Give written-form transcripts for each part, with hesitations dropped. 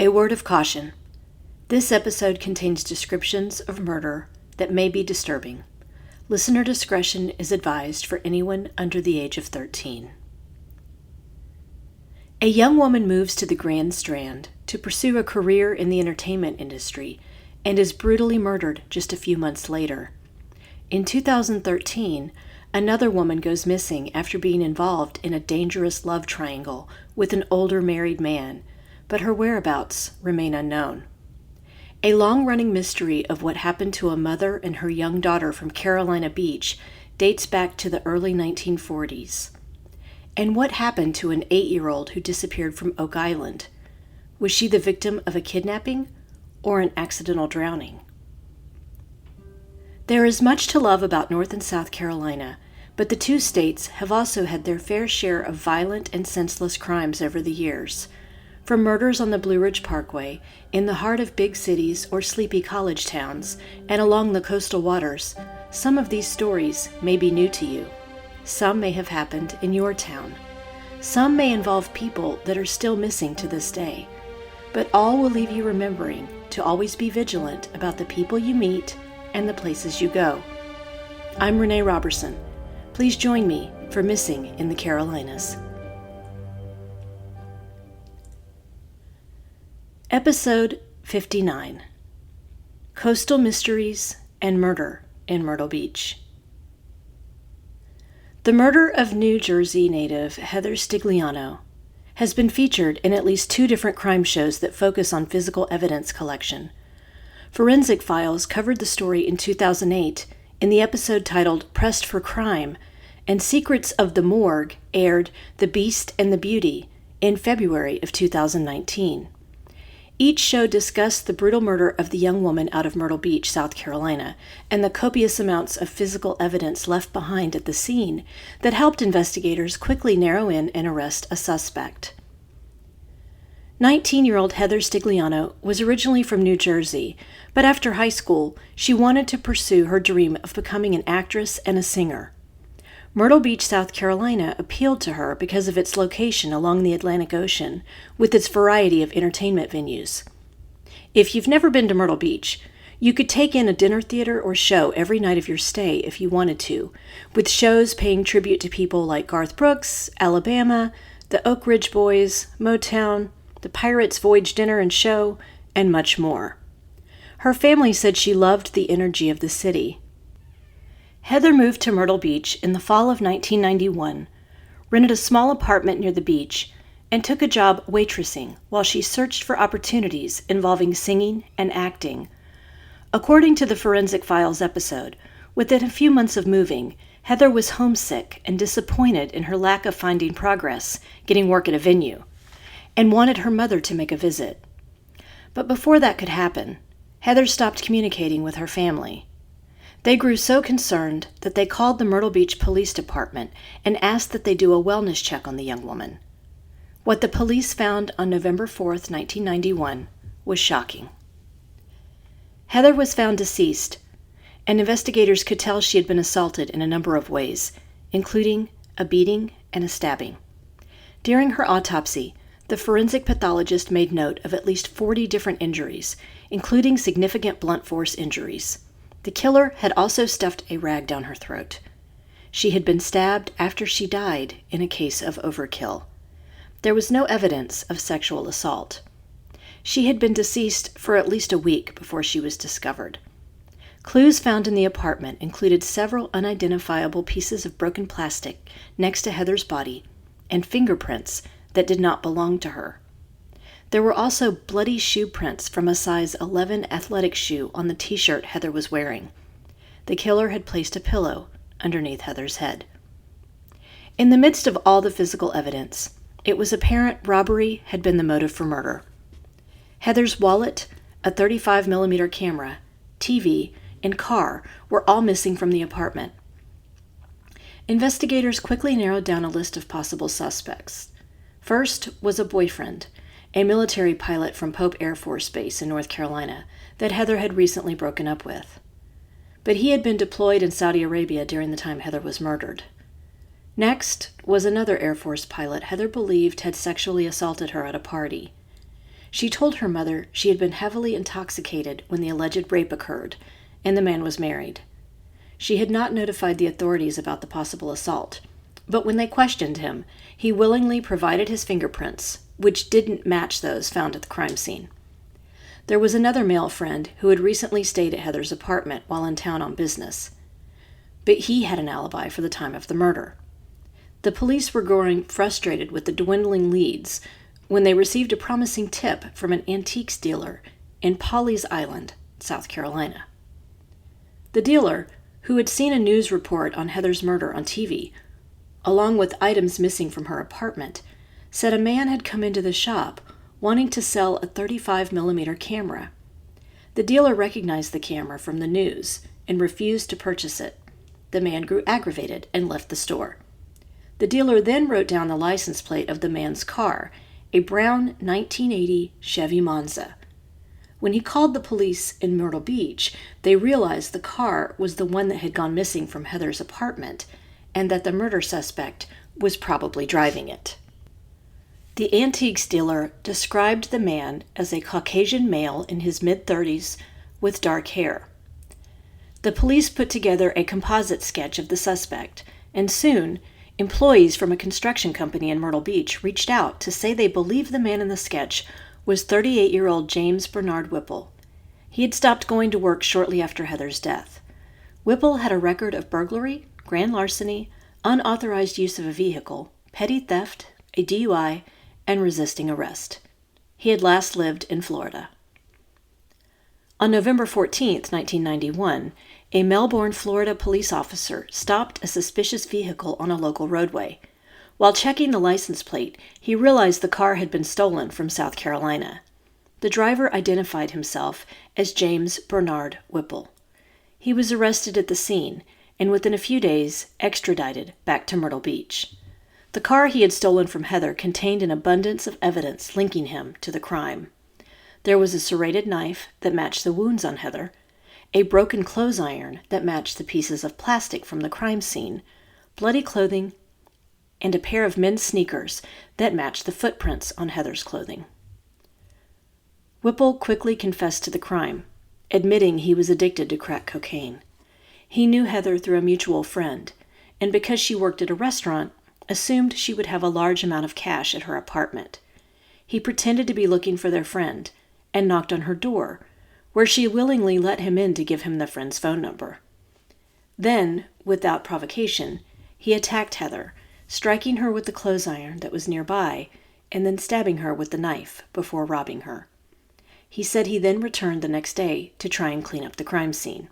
A word of caution. This episode contains descriptions of murder that may be disturbing. Listener discretion is advised for anyone under the age of 13. A young woman moves to the Grand Strand to pursue a career in the entertainment industry and is brutally murdered just a few months later. In 2013, another woman goes missing after being involved in a dangerous love triangle with an older married man, but her whereabouts remain unknown. A long-running mystery of what happened to a mother and her young daughter from Carolina Beach dates back to the early 1940s. And what happened to an 8-year-old who disappeared from Oak Island? Was she the victim of a kidnapping or an accidental drowning? There is much to love about North and South Carolina, but the two states have also had their fair share of violent and senseless crimes over the years. From murders on the Blue Ridge Parkway, in the heart of big cities or sleepy college towns, and along the coastal waters, some of these stories may be new to you. Some may have happened in your town. Some may involve people that are still missing to this day. But all will leave you remembering to always be vigilant about the people you meet and the places you go. I'm Renee Robertson. Please join me for Missing in the Carolinas. Episode 59. Coastal Mysteries and Murder in Myrtle Beach. The murder of New Jersey native Heather Stigliano has been featured in at least 2 different crime shows that focus on physical evidence collection. Forensic Files covered the story in 2008 in the episode titled Pressed for Crime, and Secrets of the Morgue aired The Beast and the Beauty in February of 2019. Each show discussed the brutal murder of the young woman out of Myrtle Beach, South Carolina, and the copious amounts of physical evidence left behind at the scene that helped investigators quickly narrow in and arrest a suspect. 19-year-old Heather Stigliano was originally from New Jersey, but after high school, she wanted to pursue her dream of becoming an actress and a singer. Myrtle Beach, South Carolina appealed to her because of its location along the Atlantic Ocean, with its variety of entertainment venues. If you've never been to Myrtle Beach, you could take in a dinner theater or show every night of your stay if you wanted to, with shows paying tribute to people like Garth Brooks, Alabama, the Oak Ridge Boys, Motown, the Pirates' Voyage Dinner and Show, and much more. Her family said she loved the energy of the city. Heather moved to Myrtle Beach in the fall of 1991, rented a small apartment near the beach, and took a job waitressing while she searched for opportunities involving singing and acting. According to the Forensic Files episode, within a few months of moving, Heather was homesick and disappointed in her lack of finding progress getting work at a venue, and wanted her mother to make a visit. But before that could happen, Heather stopped communicating with her family. They grew so concerned that they called the Myrtle Beach Police Department and asked that they do a wellness check on the young woman. What the police found on November 4th, 1991 was shocking. Heather was found deceased, and investigators could tell she had been assaulted in a number of ways, including a beating and a stabbing. During her autopsy, the forensic pathologist made note of at least 40 different injuries, including significant blunt force injuries. The killer had also stuffed a rag down her throat. She had been stabbed after she died in a case of overkill. There was no evidence of sexual assault. She had been deceased for at least a week before she was discovered. Clues found in the apartment included several unidentifiable pieces of broken plastic next to Heather's body and fingerprints that did not belong to her. There were also bloody shoe prints from a size 11 athletic shoe on the t-shirt Heather was wearing. The killer had placed a pillow underneath Heather's head. In the midst of all the physical evidence, it was apparent robbery had been the motive for murder. Heather's wallet, a 35mm camera, TV, and car were all missing from the apartment. Investigators quickly narrowed down a list of possible suspects. First was a boyfriend, a military pilot from Pope Air Force Base in North Carolina that Heather had recently broken up with. But he had been deployed in Saudi Arabia during the time Heather was murdered. Next was another Air Force pilot Heather believed had sexually assaulted her at a party. She told her mother she had been heavily intoxicated when the alleged rape occurred, and the man was married. She had not notified the authorities about the possible assault, but when they questioned him, he willingly provided his fingerprints, which didn't match those found at the crime scene. There was another male friend who had recently stayed at Heather's apartment while in town on business, but he had an alibi for the time of the murder. The police were growing frustrated with the dwindling leads when they received a promising tip from an antiques dealer in Pawleys Island, South Carolina. The dealer, who had seen a news report on Heather's murder on TV, along with items missing from her apartment, said a man had come into the shop wanting to sell a 35mm camera. The dealer recognized the camera from the news and refused to purchase it. The man grew aggravated and left the store. The dealer then wrote down the license plate of the man's car, a brown 1980 Chevy Monza. When he called the police in Myrtle Beach, they realized the car was the one that had gone missing from Heather's apartment and that the murder suspect was probably driving it. The antiques dealer described the man as a Caucasian male in his mid-30s with dark hair. The police put together a composite sketch of the suspect, and soon, employees from a construction company in Myrtle Beach reached out to say they believed the man in the sketch was 38-year-old James Bernard Whipple. He had stopped going to work shortly after Heather's death. Whipple had a record of burglary, grand larceny, unauthorized use of a vehicle, petty theft, a DUI, and resisting arrest. He had last lived in Florida. On November 14, 1991, a Melbourne, Florida police officer stopped a suspicious vehicle on a local roadway. While checking the license plate, he realized the car had been stolen from South Carolina. The driver identified himself as James Bernard Whipple. He was arrested at the scene and within a few days extradited back to Myrtle Beach. The car he had stolen from Heather contained an abundance of evidence linking him to the crime. There was a serrated knife that matched the wounds on Heather, a broken clothes iron that matched the pieces of plastic from the crime scene, bloody clothing, and a pair of men's sneakers that matched the footprints on Heather's clothing. Whipple quickly confessed to the crime, admitting he was addicted to crack cocaine. He knew Heather through a mutual friend, and because she worked at a restaurant, assumed she would have a large amount of cash at her apartment. He pretended to be looking for their friend and knocked on her door, where she willingly let him in to give him the friend's phone number. Then, without provocation, he attacked Heather, striking her with the clothes iron that was nearby and then stabbing her with the knife before robbing her. He said he then returned the next day to try and clean up the crime scene.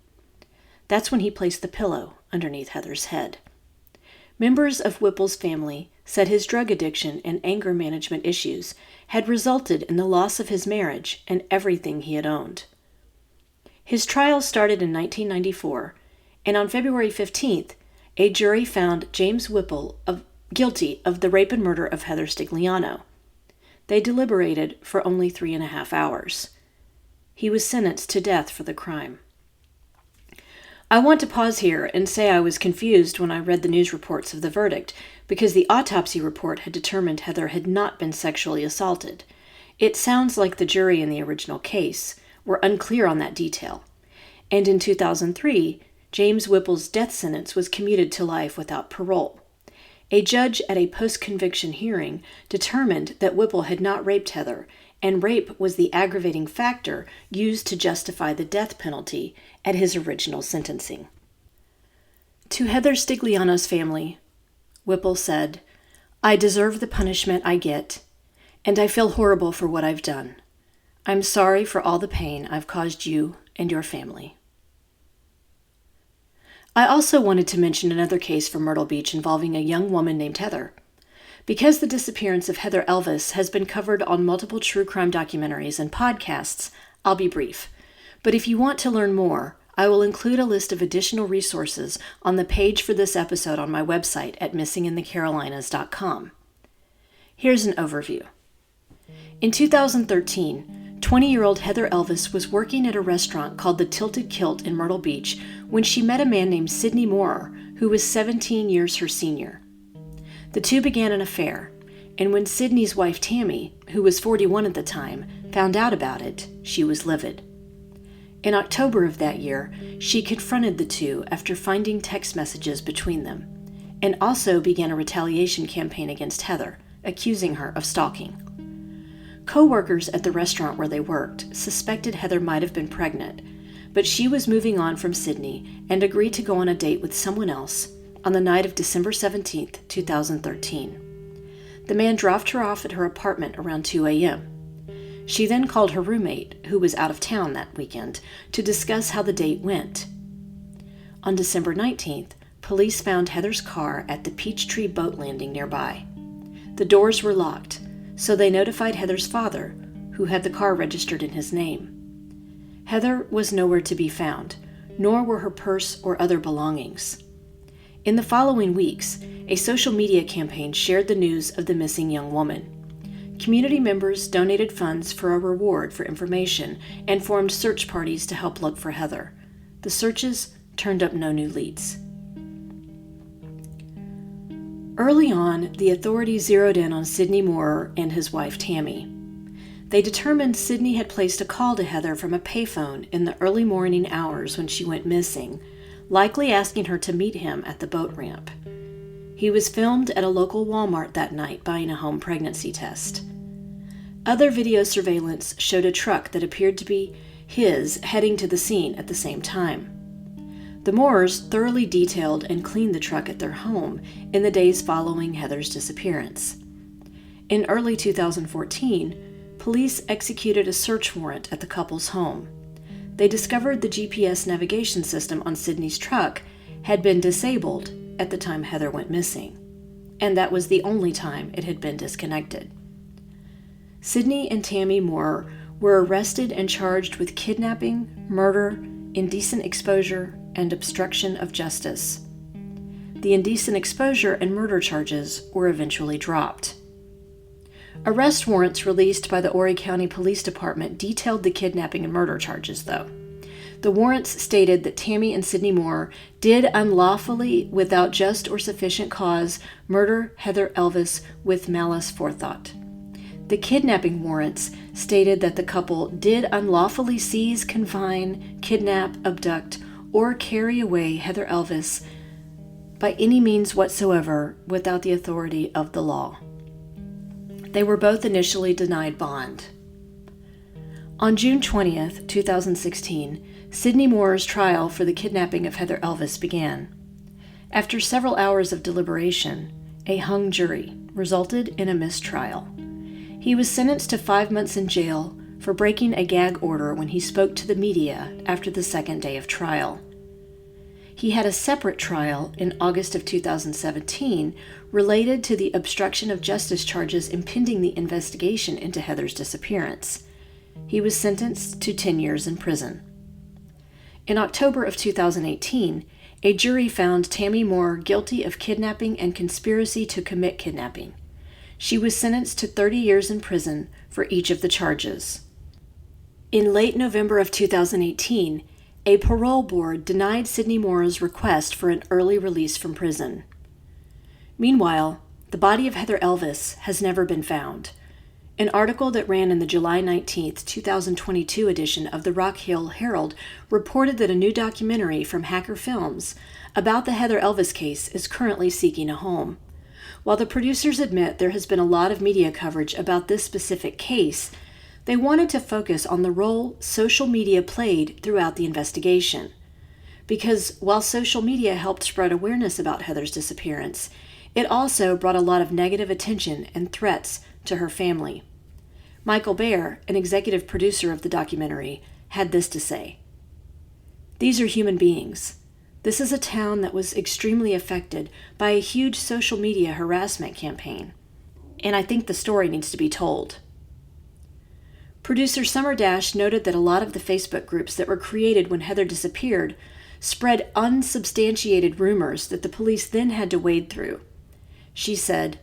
That's when he placed the pillow underneath Heather's head. Members of Whipple's family said his drug addiction and anger management issues had resulted in the loss of his marriage and everything he had owned. His trial started in 1994, and on February 15th, a jury found James Whipple guilty of the rape and murder of Heather Stigliano. They deliberated for only 3.5 hours. He was sentenced to death for the crime. I want to pause here and say I was confused when I read the news reports of the verdict because the autopsy report had determined Heather had not been sexually assaulted. It sounds like the jury in the original case were unclear on that detail. And in 2003, James Whipple's death sentence was commuted to life without parole. A judge at a post-conviction hearing determined that Whipple had not raped Heather, and rape was the aggravating factor used to justify the death penalty at his original sentencing. To Heather Stigliano's family, Whipple said, "I deserve the punishment I get, and I feel horrible for what I've done. I'm sorry for all the pain I've caused you and your family." I also wanted to mention another case from Myrtle Beach involving a young woman named Heather. Because the disappearance of Heather Elvis has been covered on multiple true crime documentaries and podcasts, I'll be brief. But if you want to learn more, I will include a list of additional resources on the page for this episode on my website at missinginthecarolinas.com. Here's an overview. In 2013, 20-year-old Heather Elvis was working at a restaurant called the Tilted Kilt in Myrtle Beach when she met a man named Sidney Moorer, who was 17 years her senior. The two began an affair, and when Sidney's wife Tammy, who was 41 at the time, found out about it, she was livid. In October of that year, she confronted the two after finding text messages between them, and also began a retaliation campaign against Heather, accusing her of stalking. Co-workers at the restaurant where they worked suspected Heather might have been pregnant, but she was moving on from Sydney and agreed to go on a date with someone else on the night of December 17, 2013. The man dropped her off at her apartment around 2 a.m. She then called her roommate, who was out of town that weekend, to discuss how the date went. On December 19th, police found Heather's car at the Peachtree boat landing nearby. The doors were locked, so they notified Heather's father, who had the car registered in his name. Heather was nowhere to be found, nor were her purse or other belongings. In the following weeks, a social media campaign shared the news of the missing young woman. Community members donated funds for a reward for information and formed search parties to help look for Heather. The searches turned up no new leads. Early on, the authorities zeroed in on Sidney Moore and his wife Tammy. They determined Sidney had placed a call to Heather from a payphone in the early morning hours when she went missing, likely asking her to meet him at the boat ramp. He was filmed at a local Walmart that night buying a home pregnancy test. Other video surveillance showed a truck that appeared to be his heading to the scene at the same time. The Moores thoroughly detailed and cleaned the truck at their home in the days following Heather's disappearance. In early 2014, police executed a search warrant at the couple's home. They discovered the GPS navigation system on Sidney's truck had been disabled at the time Heather went missing, and that was the only time it had been disconnected. Sidney and Tammy Moore were arrested and charged with kidnapping, murder, indecent exposure, and obstruction of justice. The indecent exposure and murder charges were eventually dropped. Arrest warrants released by the Horry County Police Department detailed the kidnapping and murder charges, though. The warrants stated that Tammy and Sidney Moore did unlawfully, without just or sufficient cause, murder Heather Elvis with malice forethought. The kidnapping warrants stated that the couple did unlawfully seize, confine, kidnap, abduct, or carry away Heather Elvis by any means whatsoever without the authority of the law. They were both initially denied bond. On June 20th, 2016, Sidney Moore's trial for the kidnapping of Heather Elvis began. After several hours of deliberation, a hung jury resulted in a mistrial. He was sentenced to 5 months in jail for breaking a gag order when he spoke to the media after the second day of trial. He had a separate trial in August of 2017 related to the obstruction of justice charges impeding the investigation into Heather's disappearance. He was sentenced to 10 years in prison. In October of 2018, a jury found Tammy Moore guilty of kidnapping and conspiracy to commit kidnapping. She was sentenced to 30 years in prison for each of the charges. In late November of 2018, a parole board denied Sidney Moore's request for an early release from prison. Meanwhile, the body of Heather Elvis has never been found. An article that ran in the July 19, 2022 edition of the Rock Hill Herald reported that a new documentary from Hacker Films about the Heather Elvis case is currently seeking a home. While the producers admit there has been a lot of media coverage about this specific case, they wanted to focus on the role social media played throughout the investigation. Because while social media helped spread awareness about Heather's disappearance, it also brought a lot of negative attention and threats to her family. Michael Baer, an executive producer of the documentary, had this to say: "These are human beings. This is a town that was extremely affected by a huge social media harassment campaign, and I think the story needs to be told." Producer Summer Dash noted that a lot of the Facebook groups that were created when Heather disappeared spread unsubstantiated rumors that the police then had to wade through. She said,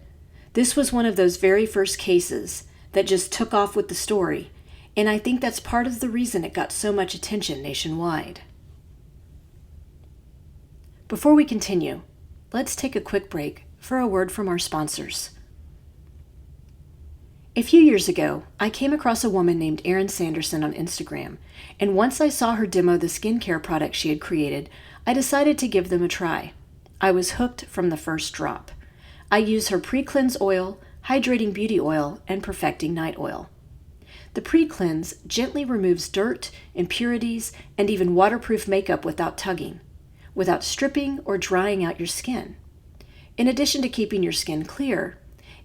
"This was one of those very first cases that just took off with the story, and I think that's part of the reason it got so much attention nationwide." Before we continue, let's take a quick break for a word from our sponsors. A few years ago, I came across a woman named Erin Sanderson on Instagram, and once I saw her demo the skincare products she had created, I decided to give them a try. I was hooked from the first drop. I use her pre-cleanse oil, hydrating beauty oil, and perfecting night oil. The pre-cleanse gently removes dirt, impurities, and even waterproof makeup without tugging, without stripping or drying out your skin. In addition to keeping your skin clear,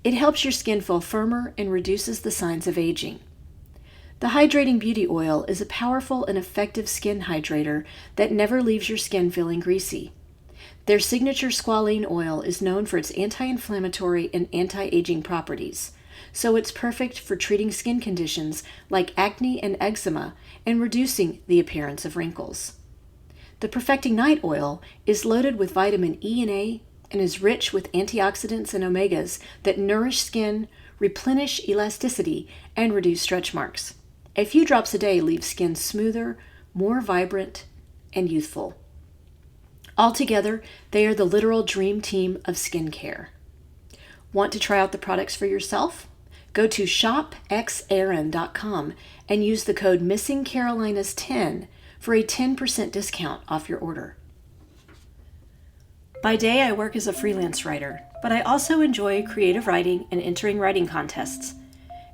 it helps your skin feel firmer and reduces the signs of aging. The Hydrating Beauty Oil is a powerful and effective skin hydrator that never leaves your skin feeling greasy. Their signature squalene oil is known for its anti-inflammatory and anti-aging properties, so it's perfect for treating skin conditions like acne and eczema and reducing the appearance of wrinkles. The Perfecting Night Oil is loaded with vitamin E and A and is rich with antioxidants and omegas that nourish skin, replenish elasticity, and reduce stretch marks. A few drops a day leave skin smoother, more vibrant, and youthful. Altogether, they are the literal dream team of skincare. Want to try out the products for yourself? Go to shopxerin.com and use the code MissingCarolinas10 for a 10% discount off your order. By day, I work as a freelance writer, but I also enjoy creative writing and entering writing contests.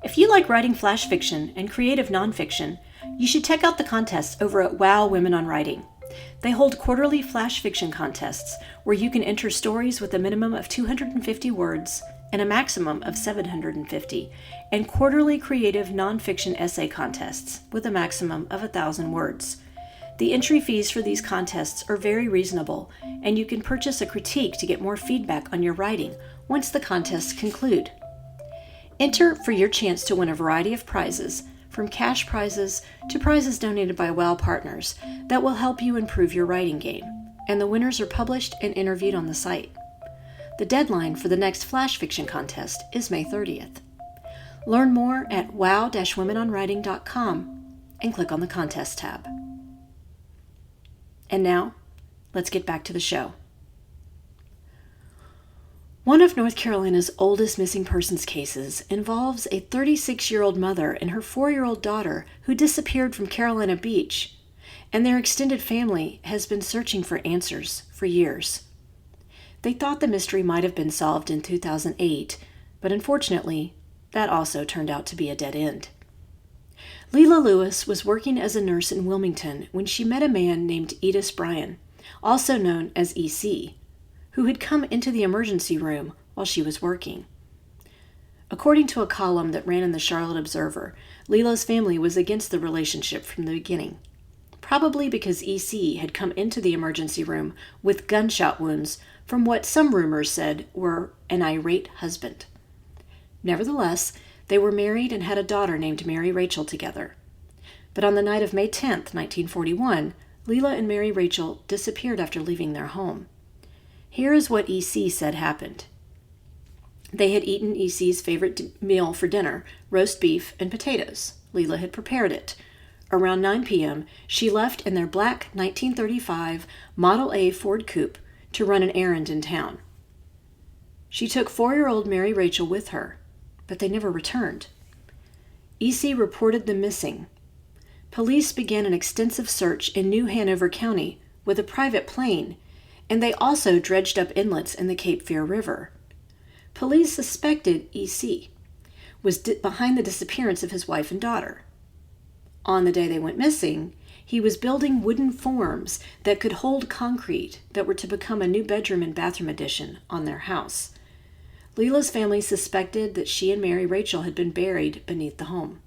If you like writing flash fiction and creative nonfiction, you should check out the contests over at Wow Women on Writing. They hold quarterly flash fiction contests where you can enter stories with a minimum of 250 words and a maximum of 750, and quarterly creative nonfiction essay contests with a maximum of 1,000 words. The entry fees for these contests are very reasonable, and you can purchase a critique to get more feedback on your writing once the contests conclude. Enter for your chance to win a variety of prizes, from cash prizes to prizes donated by WOW partners that will help you improve your writing game, and the winners are published and interviewed on the site. The deadline for the next flash fiction contest is May 30th. Learn more at wow-womenonwriting.com and click on the contest tab. And now, let's get back to the show. One of North Carolina's oldest missing persons cases involves a 36-year-old mother and her 4-year-old daughter who disappeared from Carolina Beach, and their extended family has been searching for answers for years. They thought the mystery might have been solved in 2008, but unfortunately, that also turned out to be a dead end. Leila Lewis was working as a nurse in Wilmington when she met a man named Edis Bryan, also known as EC, who had come into the emergency room while she was working. According to a column that ran in the Charlotte Observer, Leila's family was against the relationship from the beginning, probably because EC had come into the emergency room with gunshot wounds from what some rumors said were an irate husband. Nevertheless, they were married and had a daughter named Mary Rachel together. But on the night of May 10th, 1941, Leila and Mary Rachel disappeared after leaving their home. Here is what EC said happened. They had eaten EC's favorite meal for dinner, roast beef and potatoes. Leila had prepared it. Around 9 p.m., she left in their black 1935 Model A Ford Coupe to run an errand in town. She took 4-year-old Mary Rachel with her, but they never returned. EC reported them missing. Police began an extensive search in New Hanover County with a private plane, and they also dredged up inlets in the Cape Fear River. Police suspected EC was behind the disappearance of his wife and daughter. On the day they went missing, he was building wooden forms that could hold concrete that were to become a new bedroom and bathroom addition on their house. Leila's family suspected that she and Mary Rachel had been buried beneath the home.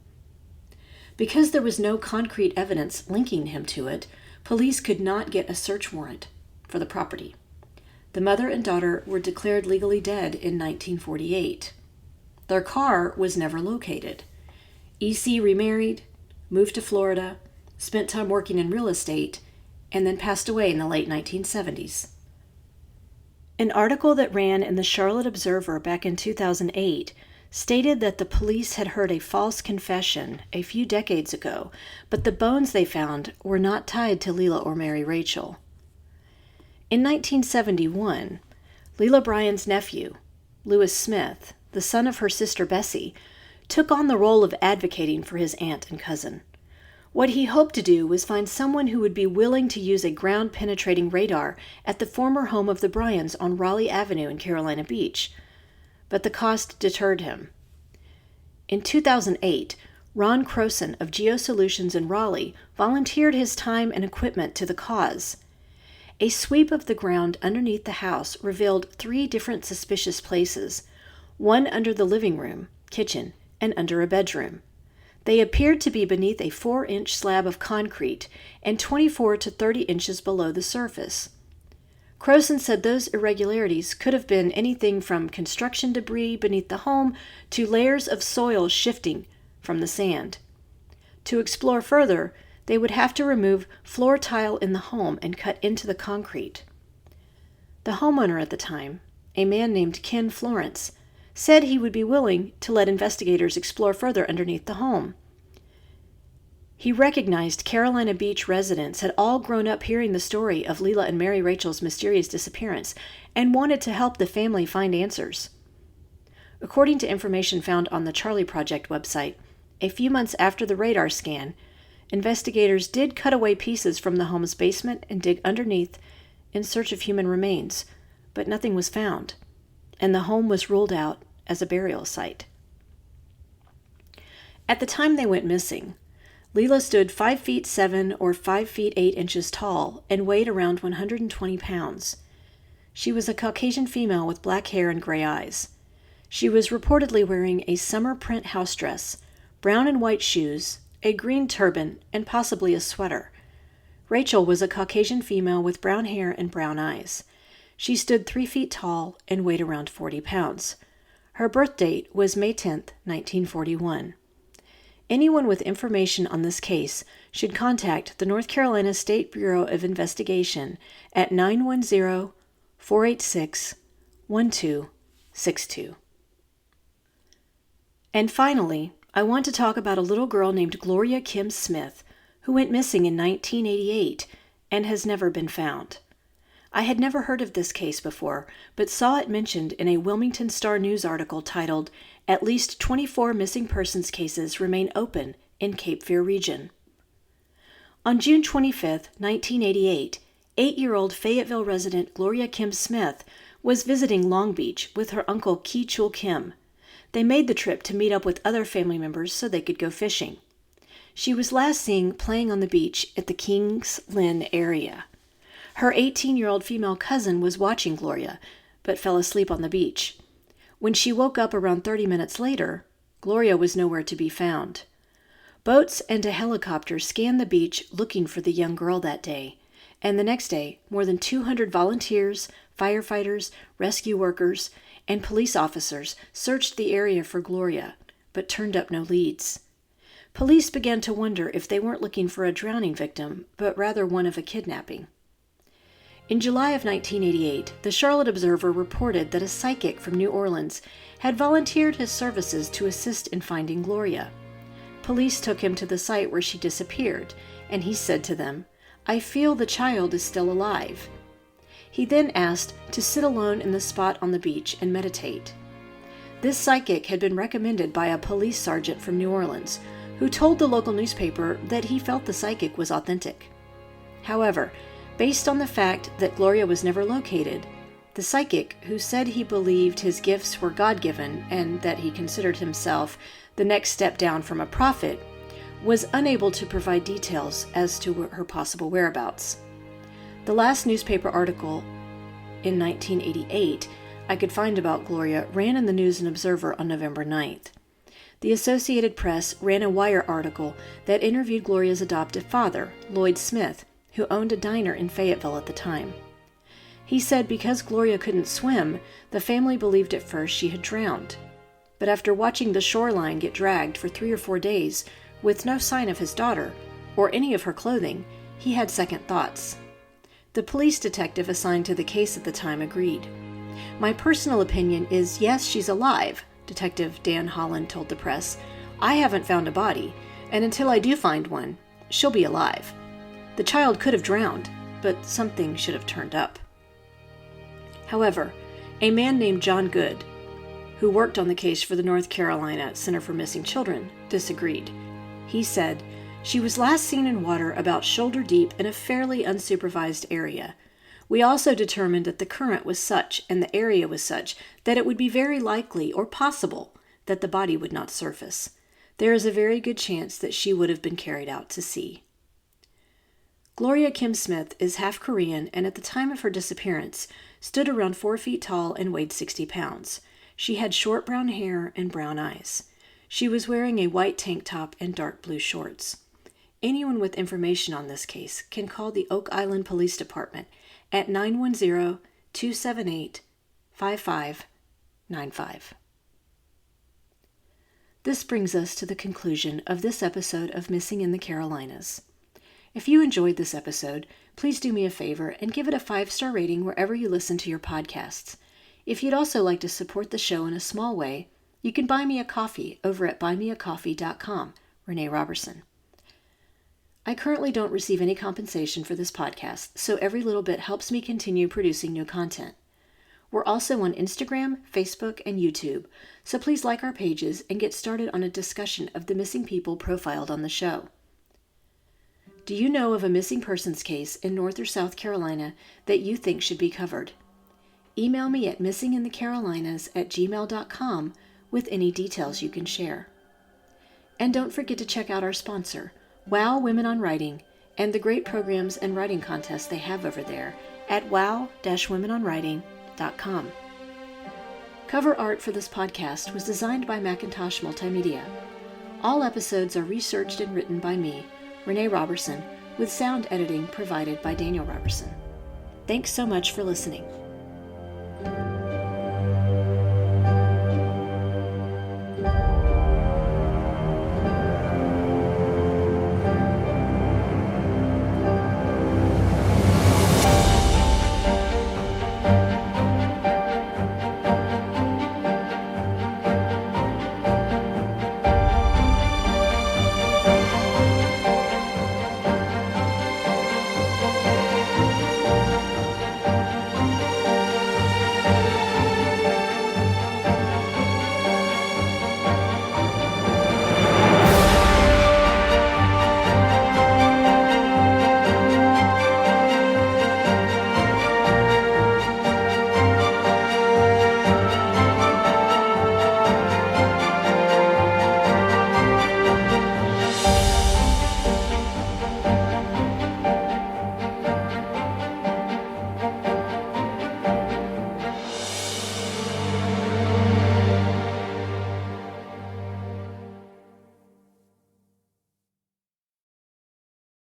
Because there was no concrete evidence linking him to it, police could not get a search warrant for the property. The mother and daughter were declared legally dead in 1948. Their car was never located. EC remarried, moved to Florida, spent time working in real estate, and then passed away in the late 1970s. An article that ran in the Charlotte Observer back in 2008 stated that the police had heard a false confession a few decades ago, but the bones they found were not tied to Leila or Mary Rachel. In 1971, Leila Bryan's nephew, Lewis Smith, the son of her sister Bessie, took on the role of advocating for his aunt and cousin. What he hoped to do was find someone who would be willing to use a ground-penetrating radar at the former home of the Bryans on Raleigh Avenue in Carolina Beach. But the cost deterred him. In 2008, Ron Croson of GeoSolutions in Raleigh volunteered his time and equipment to the cause. A sweep of the ground underneath the house revealed 3 different suspicious places, one under the living room, kitchen, and under a bedroom. They appeared to be beneath a 4-inch slab of concrete and 24 to 30 inches below the surface. Croson said those irregularities could have been anything from construction debris beneath the home to layers of soil shifting from the sand. To explore further, they would have to remove floor tile in the home and cut into the concrete. The homeowner at the time, a man named Ken Florence, said he would be willing to let investigators explore further underneath the home. He recognized Carolina Beach residents had all grown up hearing the story of Leila and Mary Rachel's mysterious disappearance and wanted to help the family find answers. According to information found on the Charlie Project website, a few months after the radar scan, investigators did cut away pieces from the home's basement and dig underneath in search of human remains, but nothing was found, and the home was ruled out as a burial site. At the time they went missing, Leila stood 5 feet 7 or 5 feet 8 inches tall and weighed around 120 pounds. She was a Caucasian female with black hair and gray eyes. She was reportedly wearing a summer print house dress, brown and white shoes, a green turban, and possibly a sweater. Rachel was a Caucasian female with brown hair and brown eyes. She stood 3 feet tall and weighed around 40 pounds. Her birth date was May 10, 1941. Anyone with information on this case should contact the North Carolina State Bureau of Investigation at 910-486-1262. And finally, I want to talk about a little girl named Gloria Kim Smith who went missing in 1988 and has never been found. I had never heard of this case before, but saw it mentioned in a Wilmington Star News article titled, "At least 24 missing persons cases remain open in Cape Fear region." On June 25, 1988, 8-year-old Fayetteville resident Gloria Kim Smith was visiting Long Beach with her uncle Ki Chul Kim. They made the trip to meet up with other family members so they could go fishing. She was last seen playing on the beach at the Kings Lynn area. Her 18-year-old female cousin was watching Gloria, but fell asleep on the beach. When she woke up around 30 minutes later, Gloria was nowhere to be found. Boats and a helicopter scanned the beach looking for the young girl that day, and the next day, more than 200 volunteers, firefighters, rescue workers, and police officers searched the area for Gloria, but turned up no leads. Police began to wonder if they weren't looking for a drowning victim, but rather one of a kidnapping. In July of 1988, the Charlotte Observer reported that a psychic from New Orleans had volunteered his services to assist in finding Gloria. Police took him to the site where she disappeared, and he said to them, "I feel the child is still alive." He then asked to sit alone in the spot on the beach and meditate. This psychic had been recommended by a police sergeant from New Orleans, who told the local newspaper that he felt the psychic was authentic. However, based on the fact that Gloria was never located, the psychic, who said he believed his gifts were God-given and that he considered himself the next step down from a prophet, was unable to provide details as to her possible whereabouts. The last newspaper article in 1988 I could find about Gloria ran in the News and Observer on November 9th. The Associated Press ran a Wire article that interviewed Gloria's adoptive father, Lloyd Smith, who owned a diner in Fayetteville at the time. He said because Gloria couldn't swim, the family believed at first she had drowned. But after watching the shoreline get dragged for 3 or 4 days, with no sign of his daughter, or any of her clothing, he had second thoughts. The police detective assigned to the case at the time agreed. "My personal opinion is yes, she's alive," Detective Dan Holland told the press. "I haven't found a body, and until I do find one, she'll be alive. The child could have drowned, but something should have turned up." However, a man named John Good, who worked on the case for the North Carolina Center for Missing Children, disagreed. He said, "She was last seen in water about shoulder deep in a fairly unsupervised area. We also determined that the current was such and the area was such that it would be very likely or possible that the body would not surface. There is a very good chance that she would have been carried out to sea." Gloria Kim Smith is half Korean and at the time of her disappearance stood around 4 feet tall and weighed 60 pounds. She had short brown hair and brown eyes. She was wearing a white tank top and dark blue shorts. Anyone with information on this case can call the Oak Island Police Department at 910-278-5595. This brings us to the conclusion of this episode of Missing in the Carolinas. If you enjoyed this episode, please do me a favor and give it a 5-star rating wherever you listen to your podcasts. If you'd also like to support the show in a small way, you can buy me a coffee over at buymeacoffee.com, Renee Robertson. I currently don't receive any compensation for this podcast, so every little bit helps me continue producing new content. We're also on Instagram, Facebook, and YouTube, so please like our pages and get started on a discussion of the missing people profiled on the show. Do you know of a missing persons case in North or South Carolina that you think should be covered? Email me at missinginthecarolinas@gmail.com with any details you can share. And don't forget to check out our sponsor, Wow Women on Writing, and the great programs and writing contests they have over there at wow-womenonwriting.com. Cover art for this podcast was designed by Macintosh Multimedia. All episodes are researched and written by me, Renee Robertson, with sound editing provided by Daniel Robertson. Thanks so much for listening.